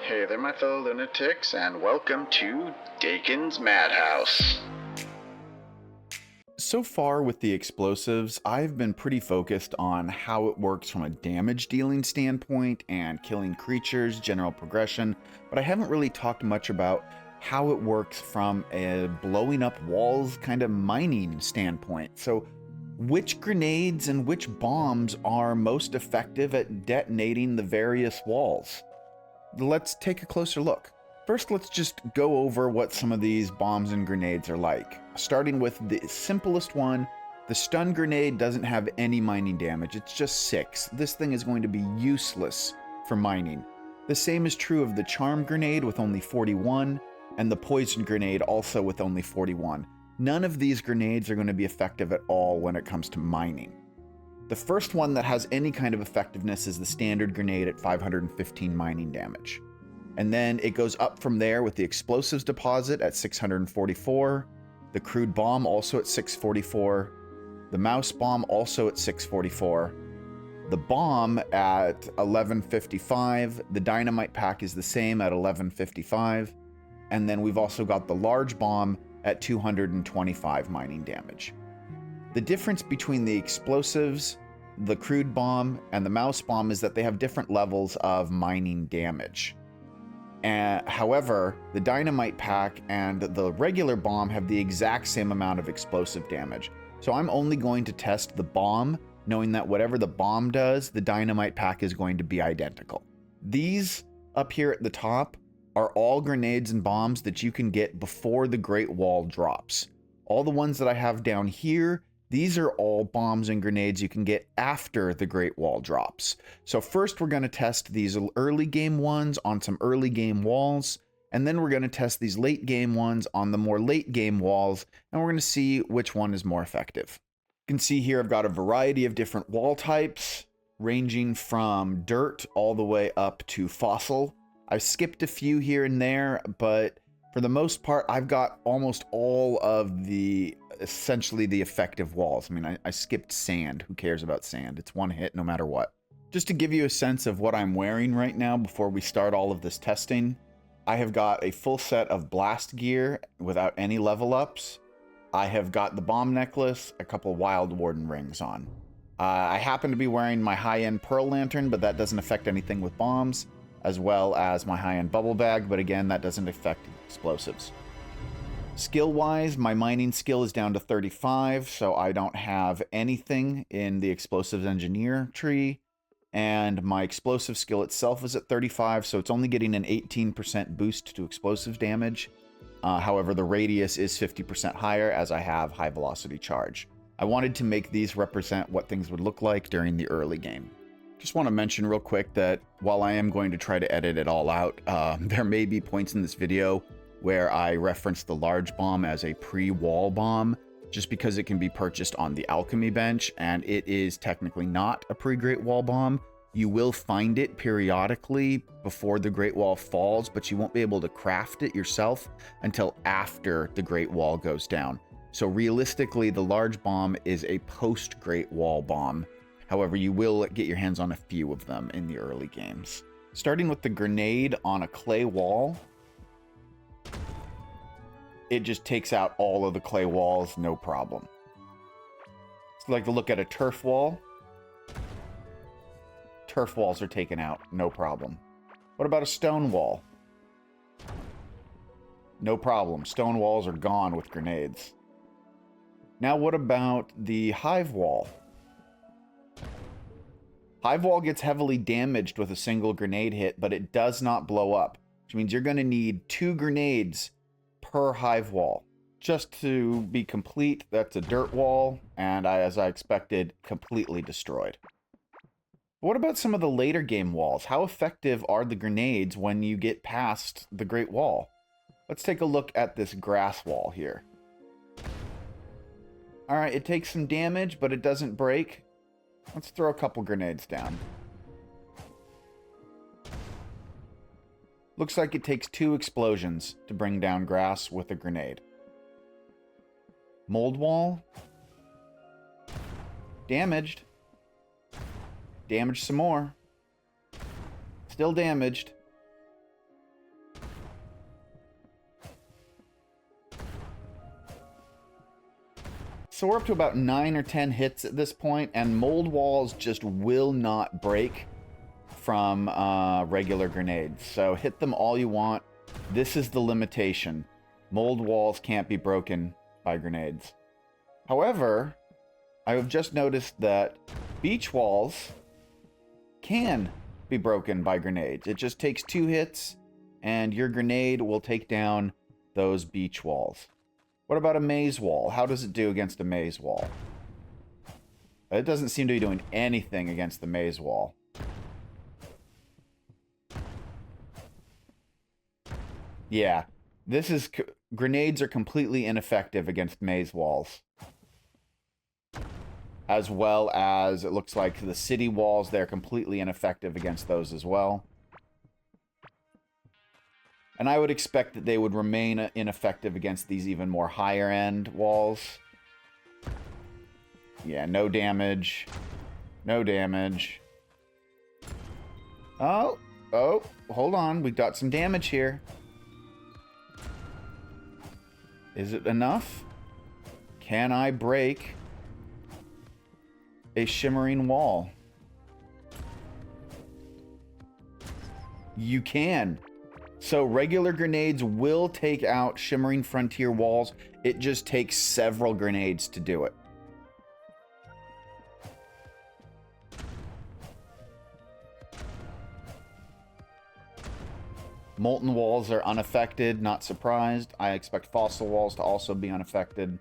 Hey there, my fellow lunatics, and welcome to Dakon's Madhouse. So far with the explosives, I've been pretty focused on how it works from a damage dealing standpoint and killing creatures, general progression, but I haven't really talked much about how it works from a blowing up walls kind of mining standpoint. So, which grenades and which bombs are most effective at detonating the various walls? Let's take a closer look. First, let's just go over what some of these bombs and grenades are like. Starting with the simplest one, the stun grenade doesn't have any mining damage, it's just 6. This thing is going to be useless for mining. The same is true of the charm grenade with only 41, and the poison grenade also with only 41. None of these grenades are going to be effective at all when it comes to mining. The first one that has any kind of effectiveness is the standard grenade at 515 mining damage. And then it goes up from there with the explosives deposit at 644, the crude bomb also at 644, the mouse bomb also at 644, the bomb at 1155, the dynamite pack is the same at 1155, and then we've also got the large bomb at 225 mining damage. The difference between the explosives, the crude bomb, and the mouse bomb is that they have different levels of mining damage. However, the dynamite pack and the regular bomb have the exact same amount of explosive damage. So I'm only going to test the bomb, knowing that whatever the bomb does, the dynamite pack is going to be identical. These up here at the top are all grenades and bombs that you can get before the Great Wall drops. All the ones that I have down here, these are all bombs and grenades you can get after the Great Wall drops. So first we're going to test these early game ones on some early game walls, and then we're going to test these late game ones on the more late game walls, and we're going to see which one is more effective. You can see here I've got a variety of different wall types, ranging from dirt all the way up to fossil. I've skipped a few here and there, but for the most part, I've got almost all of the essentially the effective walls. I mean, I skipped sand. Who cares about sand? It's one hit no matter what. Just to give you a sense of what I'm wearing right now before we start all of this testing, I have got a full set of blast gear without any level ups. I have got the bomb necklace, a couple Wild Warden rings on. I happen to be wearing my high-end pearl lantern, but that doesn't affect anything with bombs, as well as my high-end bubble bag, but again, that doesn't affect explosives. Skill-wise, my mining skill is down to 35, so I don't have anything in the explosives engineer tree, and my explosive skill itself is at 35, so it's only getting an 18% boost to explosives damage. However, the radius is 50% higher as I have high velocity charge. I wanted to make these represent what things would look like during the early game. Just want to mention real quick that while I am going to try to edit it all out, there may be points in this video where I reference the large bomb as a pre-wall bomb, just because it can be purchased on the alchemy bench, and it is technically not a pre-Great Wall bomb. You will find it periodically before the Great Wall falls, but you won't be able to craft it yourself until after the Great Wall goes down. So realistically, the large bomb is a post-Great Wall bomb. However, you will get your hands on a few of them in the early games. Starting with the grenade on a clay wall, it just takes out all of the clay walls, no problem. So like to look at a turf wall. Turf walls are taken out, no problem. What about a stone wall? No problem, stone walls are gone with grenades. Now what about the hive wall? Hive wall gets heavily damaged with a single grenade hit, but it does not blow up, which means you're going to need 2 grenades per hive wall. Just to be complete, that's a dirt wall, and as I expected, completely destroyed. What about some of the later game walls? How effective are the grenades when you get past the Great Wall? Let's take a look at this grass wall here. Alright, it takes some damage, but it doesn't break. Let's throw a couple grenades down. Looks like it takes 2 explosions to bring down grass with a grenade. Mold wall. Damaged. Damaged some more. Still damaged. So we're up to about 9 or 10 hits at this point, and mold walls just will not break from regular grenades. So hit them all you want. This is the limitation. Mold walls can't be broken by grenades. However, I have just noticed that beach walls can be broken by grenades. It just takes 2 hits, and your grenade will take down those beach walls. What about a maze wall? How does it do against a maze wall? It doesn't seem to be doing anything against the maze wall. Yeah, grenades are completely ineffective against maze walls. As well as, it looks like the city walls, they're completely ineffective against those as well. And I would expect that they would remain ineffective against these even more higher end walls. Yeah, no damage. No damage. Oh, hold on. We got some damage here. Is it enough? Can I break a shimmering wall? You can. So regular grenades will take out shimmering frontier walls. It just takes several grenades to do it. Molten walls are unaffected, not surprised. I expect fossil walls to also be unaffected.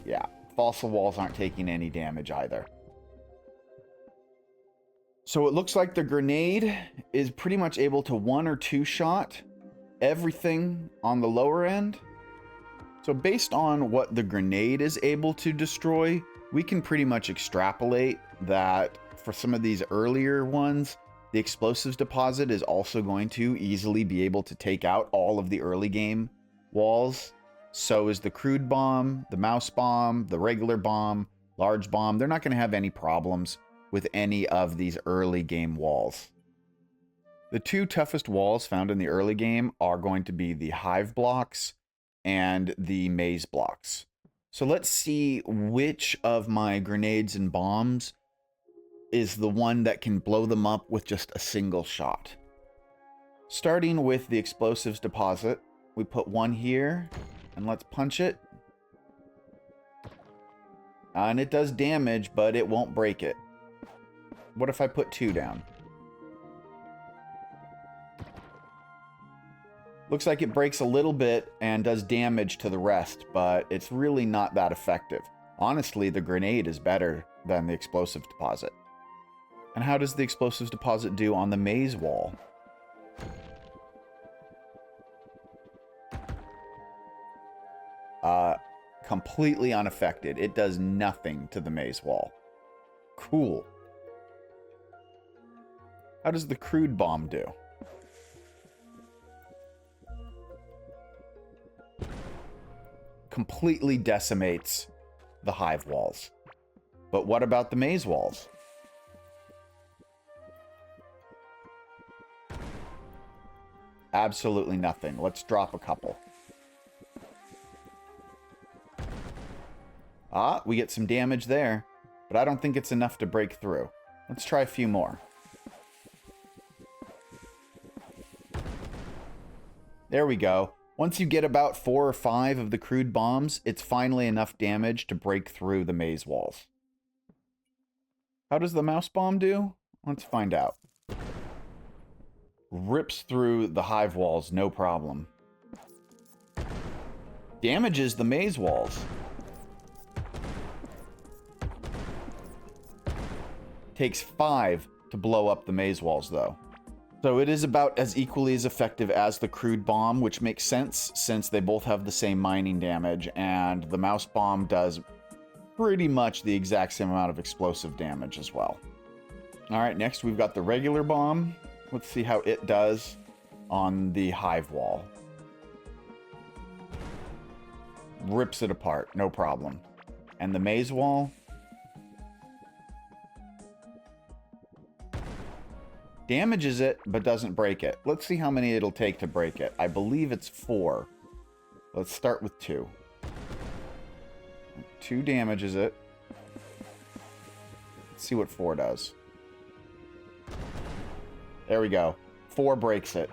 Yeah, fossil walls aren't taking any damage either. So it looks like the grenade is pretty much able to 1 or 2 shot everything on the lower end. So based on what the grenade is able to destroy, we can pretty much extrapolate that for some of these earlier ones, the explosives deposit is also going to easily be able to take out all of the early game walls. So is the crude bomb, the mouse bomb, the regular bomb, large bomb. They're not going to have any problems with any of these early game walls. The 2 toughest walls found in the early game are going to be the hive blocks and the maze blocks. So let's see which of my grenades and bombs is the one that can blow them up with just a single shot. Starting with the explosives deposit, we put 1 here, and let's punch it. And it does damage, but it won't break it. What if I put 2 down? Looks like it breaks a little bit and does damage to the rest, but it's really not that effective. Honestly, the grenade is better than the explosives deposit. And how does the explosives deposit do on the maze wall? Completely unaffected. It does nothing to the maze wall. Cool. How does the crude bomb do? Completely decimates the hive walls. But what about the maze walls? Absolutely nothing. Let's drop a couple. Ah, we get some damage there, but I don't think it's enough to break through. Let's try a few more. There we go. Once you get about 4 or 5 of the crude bombs, it's finally enough damage to break through the maze walls. How does the mouse bomb do? Let's find out. Rips through the hive walls, no problem. Damages the maze walls. Takes 5 to blow up the maze walls, though. So it is about as equally as effective as the crude bomb, which makes sense since they both have the same mining damage, and the mouse bomb does pretty much the exact same amount of explosive damage as well. All right, next we've got the regular bomb. Let's see how it does on the hive wall. Rips it apart, no problem. And the maze wall? Damages it, but doesn't break it. Let's see how many it'll take to break it. I believe it's 4. Let's start with 2. 2 damages it. Let's see what 4 does. There we go. 4 breaks it.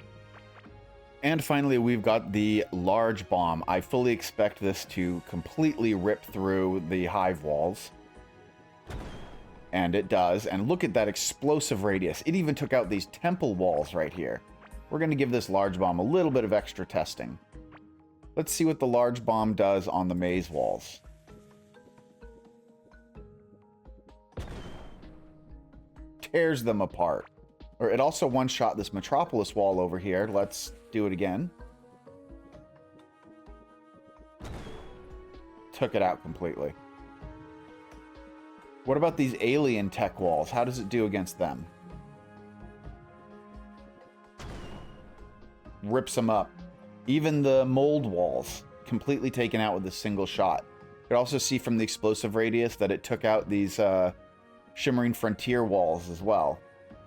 And finally, we've got the large bomb. I fully expect this to completely rip through the hive walls. And it does. And look at that explosive radius. It even took out these temple walls right here. We're going to give this large bomb a little bit of extra testing. Let's see what the large bomb does on the maze walls. Tears them apart. Or it also one-shot this Metropolis wall over here. Let's do it again. Took it out completely. What about these alien tech walls? How does it do against them? Rips them up. Even the mold walls, completely taken out with a single shot. You can also see from the explosive radius that it took out these shimmering frontier walls as well.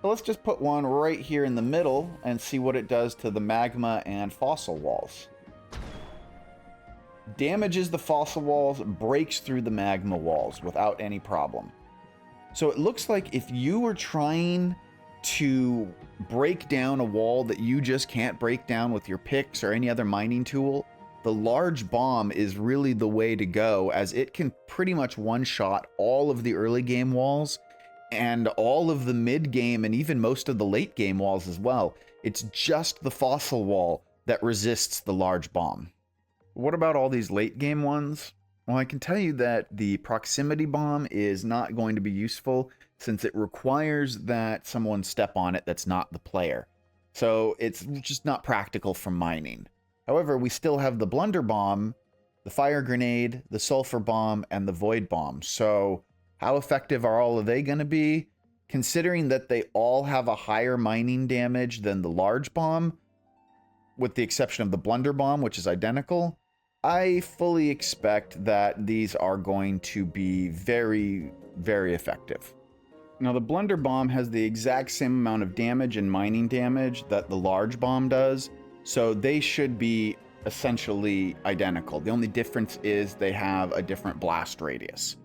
So let's just put one right here in the middle and see what it does to the magma and fossil walls. Damages the fossil walls, breaks through the magma walls without any problem. So it looks like if you were trying to break down a wall that you just can't break down with your picks or any other mining tool, the large bomb is really the way to go, as it can pretty much one-shot all of the early game walls and all of the mid-game and even most of the late-game walls as well. It's just the fossil wall that resists the large bomb. What about all these late-game ones? Well, I can tell you that the proximity bomb is not going to be useful since it requires that someone step on it that's not the player. So it's just not practical for mining. However, we still have the blunder bomb, the fire grenade, the sulfur bomb, and the void bomb. So how effective are all of they going to be? Considering that they all have a higher mining damage than the large bomb, with the exception of the blunder bomb, which is identical, I fully expect that these are going to be very, very effective. Now, the blunder bomb has the exact same amount of damage and mining damage that the large bomb does, so they should be essentially identical. The only difference is they have a different blast radius.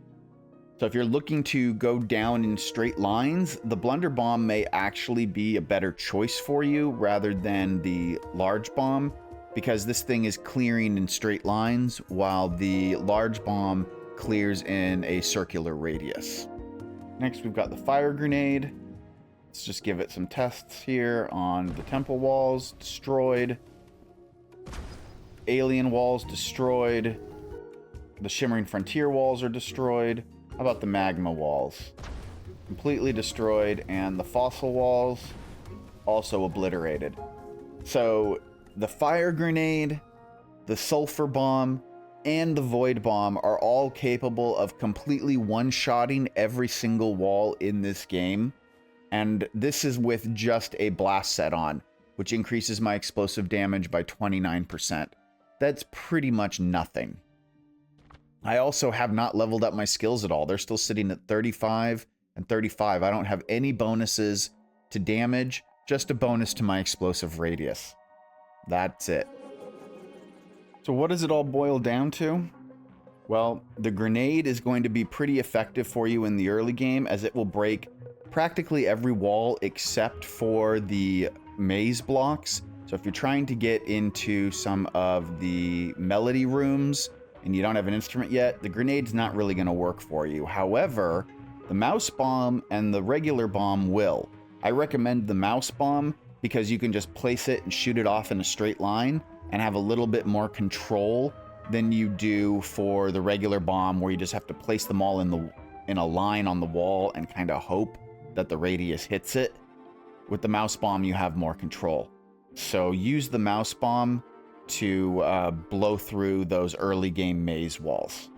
So if you're looking to go down in straight lines, the blunder bomb may actually be a better choice for you rather than the large bomb, because this thing is clearing in straight lines while the large bomb clears in a circular radius. Next, we've got the fire grenade. Let's just give it some tests here on the temple walls. Destroyed. Alien walls destroyed. The shimmering frontier walls are destroyed. How about the magma walls? Completely destroyed. And the fossil walls also obliterated. So the fire grenade, the sulfur bomb, and the void bomb are all capable of completely one-shotting every single wall in this game. And this is with just a blast set on, which increases my explosive damage by 29%. That's pretty much nothing. I also have not leveled up my skills at all. They're still sitting at 35 and 35. I don't have any bonuses to damage, just a bonus to my explosive radius. That's it. So what does it all boil down to? Well, the grenade is going to be pretty effective for you in the early game, as it will break practically every wall except for the maze blocks. So if you're trying to get into some of the melody rooms and you don't have an instrument yet, the grenade's not really going to work for you. However, the mouse bomb and the regular bomb will. I recommend the mouse bomb because you can just place it and shoot it off in a straight line and have a little bit more control than you do for the regular bomb, where you just have to place them all in a line on the wall and kind of hope that the radius hits it. With the mouse bomb, you have more control. So use the mouse bomb to blow through those early game maze walls.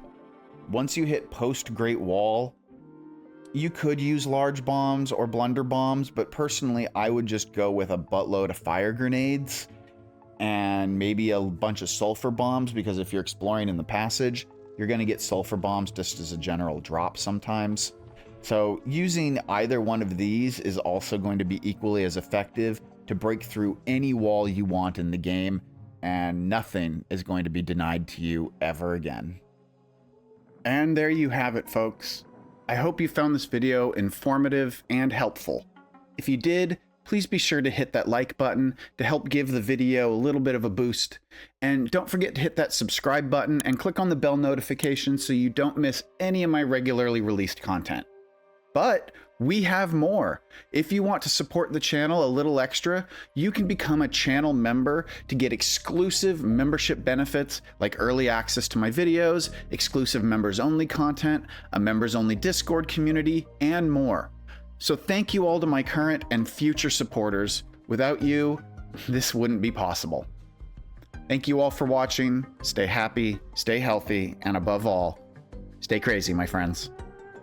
Once you hit post Great Wall, you could use large bombs or blunder bombs, but personally, I would just go with a buttload of fire grenades and maybe a bunch of sulfur bombs, because if you're exploring in the passage, you're going to get sulfur bombs just as a general drop sometimes. So using either one of these is also going to be equally as effective to break through any wall you want in the game, and nothing is going to be denied to you ever again. And there you have it, folks. I hope you found this video informative and helpful. If you did, please be sure to hit that like button to help give the video a little bit of a boost. And don't forget to hit that subscribe button and click on the bell notification so you don't miss any of my regularly released content. But we have more. If you want to support the channel a little extra, you can become a channel member to get exclusive membership benefits like early access to my videos, exclusive members only content, a members only Discord community, and more. So thank you all to my current and future supporters. Without you, this wouldn't be possible. Thank you all for watching. Stay happy, stay healthy, and above all, stay crazy, my friends.